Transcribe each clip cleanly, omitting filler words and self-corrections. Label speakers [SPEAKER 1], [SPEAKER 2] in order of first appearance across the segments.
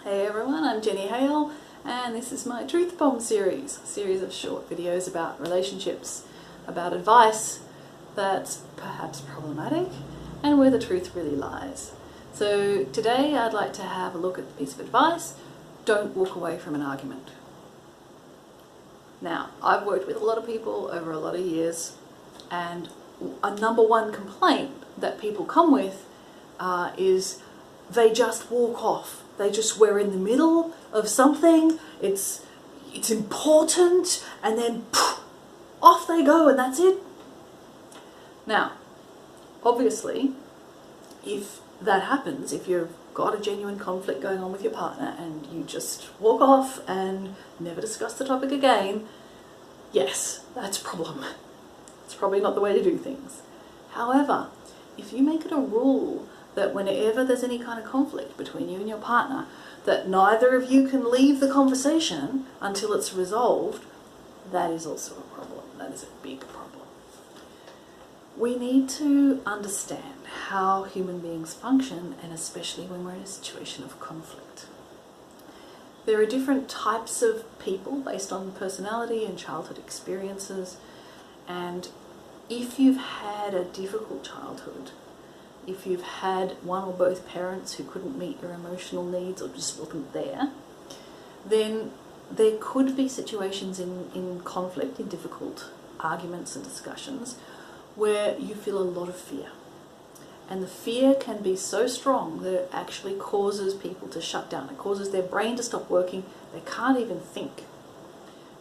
[SPEAKER 1] Hey everyone, I'm Jenny Hale and this is my Truth Bomb series, a series of short videos about relationships, about advice that's perhaps problematic and where the truth really lies. So today I'd like to have a look at the piece of advice: don't walk away from an argument. Now, I've worked with a lot of people over a lot of years, and a number one complaint that people come with is they just walk off. We're in the middle of something, it's important, and then poof, off they go and that's it. Now, obviously, if that happens, if you've got a genuine conflict going on with your partner and you just walk off and never discuss the topic again, yes, that's a problem. It's probably not the way to do things. However, if you make it a rule that whenever there's any kind of conflict between you and your partner, that neither of you can leave the conversation until it's resolved, that is also a problem. That is a big problem. We need to understand how human beings function, and especially when we're in a situation of conflict. There are different types of people based on personality and childhood experiences, and if you've had a difficult childhood, if you've had one or both parents who couldn't meet your emotional needs or just wasn't there, then there could be situations in conflict, in difficult arguments and discussions, where you feel a lot of fear. And the fear can be so strong that it actually causes people to shut down. It causes their brain to stop working. They can't even think.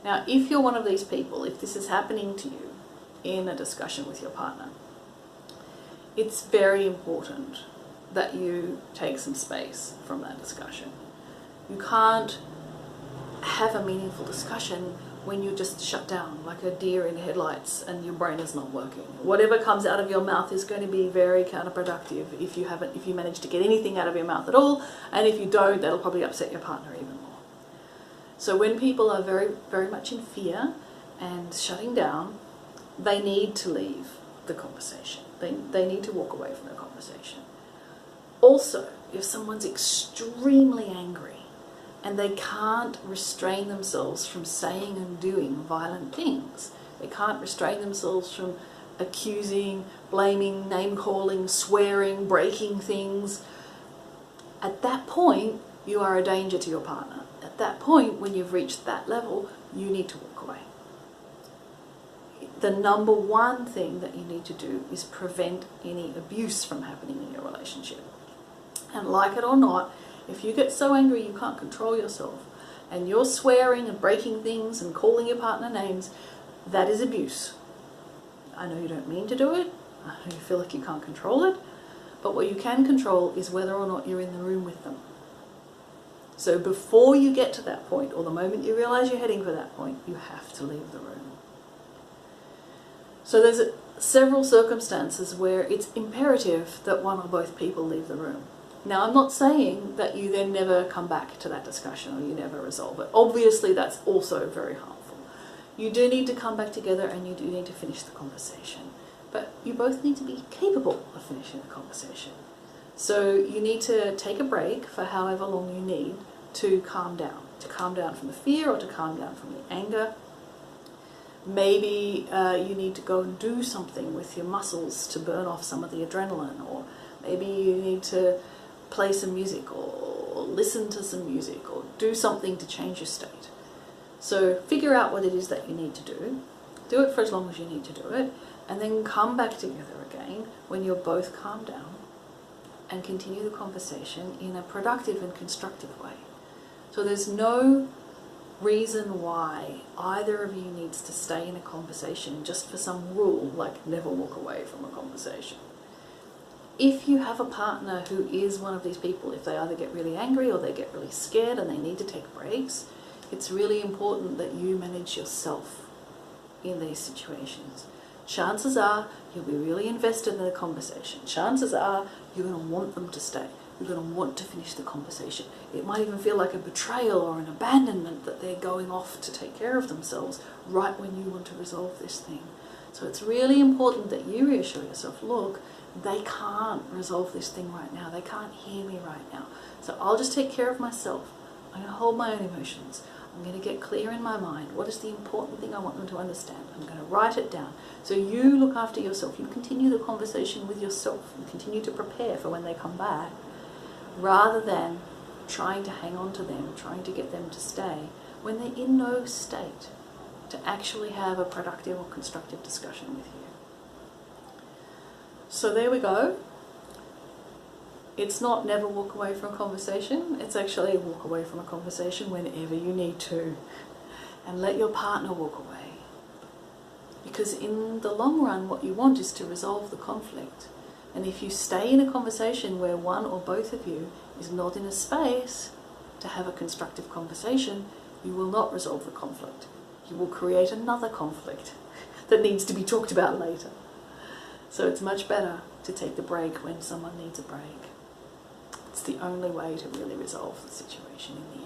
[SPEAKER 1] Now, if you're one of these people, if this is happening to you in a discussion with your partner, it's very important that you take some space from that discussion. You can't have a meaningful discussion when you just shut down like a deer in headlights and your brain is not working. Whatever comes out of your mouth is going to be very counterproductive if you manage to get anything out of your mouth at all, and if you don't, that'll probably upset your partner even more. So when people are very, very much in fear and shutting down, they need to leave the conversation. They need to walk away from the conversation. Also, if someone's extremely angry and they can't restrain themselves from saying and doing violent things, they can't restrain themselves from accusing, blaming, name-calling, swearing, breaking things, at that point, you are a danger to your partner. At that point, when you've reached that level, you need to walk away. The number one thing that you need to do is prevent any abuse from happening in your relationship. And like it or not, if you get so angry you can't control yourself and you're swearing and breaking things and calling your partner names, that is abuse. I know you don't mean to do it, I know you feel like you can't control it, but what you can control is whether or not you're in the room with them. So before you get to that point, or the moment you realize you're heading for that point, you have to leave the room. So there's several circumstances where it's imperative that one or both people leave the room. Now, I'm not saying that you then never come back to that discussion or you never resolve it. Obviously, that's also very harmful. You do need to come back together and you do need to finish the conversation. But you both need to be capable of finishing the conversation. So you need to take a break for however long you need to calm down from the fear or to calm down from the anger. Maybe you need to go and do something with your muscles to burn off some of the adrenaline, or maybe you need to play some music or listen to some music or do something to change your state. So figure out what it is that you need to do. Do it for as long as you need to do it, and then come back together again when you're both calmed down and continue the conversation in a productive and constructive way. So there's no reason why either of you needs to stay in a conversation just for some rule, like never walk away from a conversation. If you have a partner who is one of these people, if they either get really angry or they get really scared and they need to take breaks, it's really important that you manage yourself in these situations. Chances are you'll be really invested in the conversation. Chances are you're going to want them to stay. You're going to want to finish the conversation. It might even feel like a betrayal or an abandonment that they're going off to take care of themselves right when you want to resolve this thing. So it's really important that you reassure yourself, look, they can't resolve this thing right now. They can't hear me right now. So I'll just take care of myself. I'm going to hold my own emotions. I'm going to get clear in my mind. What is the important thing I want them to understand? I'm going to write it down. So you look after yourself. You continue the conversation with yourself. You continue to prepare for when they come back, rather than trying to hang on to them, trying to get them to stay, when they're in no state to actually have a productive or constructive discussion with you. So there we go. It's not never walk away from a conversation. It's actually walk away from a conversation whenever you need to, and let your partner walk away. Because in the long run, what you want is to resolve the conflict. And if you stay in a conversation where one or both of you is not in a space to have a constructive conversation, you will not resolve the conflict. You will create another conflict that needs to be talked about later. So it's much better to take the break when someone needs a break. It's the only way to really resolve the situation in the end.